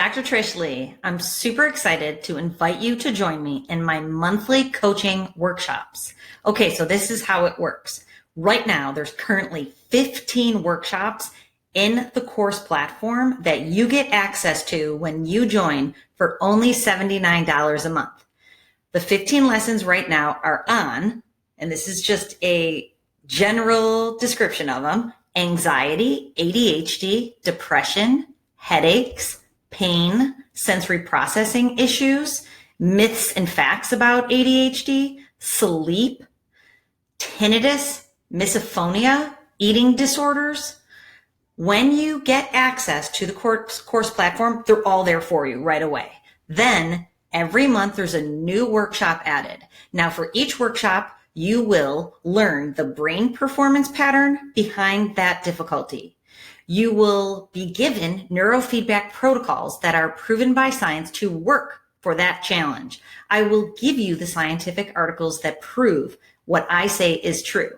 Dr. Trish Leigh. I'm super excited to invite you to join me in my monthly coaching workshops. Okay, so this is how it works. Right now, there's currently 15 workshops in the course platform that you get access to when you join for only $79 a month. The 15 lessons right now are on, and this is just a general description of them: anxiety, ADHD, depression, headaches, pain, sensory processing issues, myths and facts about ADHD, sleep, tinnitus, misophonia, eating disorders. When you get access to the course platform, they're all there for you right away. Then every month there's a new workshop added. Now for each workshop, you will learn the brain performance pattern behind that difficulty. You will be given neurofeedback protocols that are proven by science to work for that challenge. I will give you the scientific articles that prove what I say is true.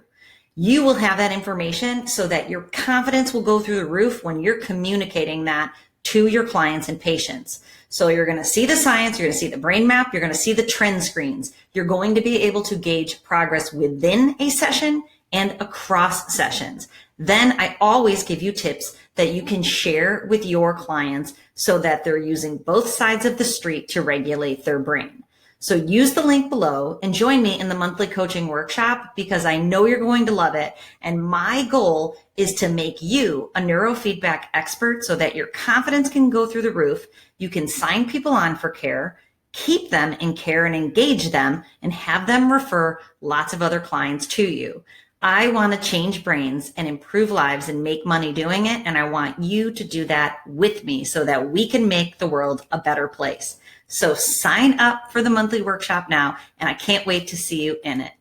You will have that information so that your confidence will go through the roof when you're communicating that to your clients and patients. So you're going to see the science, you're going to see the brain map, you're going to see the trend screens. You're going to be able to gauge progress within a session and across sessions. Then I always give you tips that you can share with your clients so that they're using both sides of the street to regulate their brain. So use the link below and join me in the monthly coaching workshop because I know you're going to love it. And my goal is to make you a neurofeedback expert so that your confidence can go through the roof. You can sign people on for care, keep them in care and engage them, and have them refer lots of other clients to you. I want to change brains and improve lives and make money doing it. And I want you to do that with me so that we can make the world a better place. So sign up for the monthly workshop now, and I can't wait to see you in it.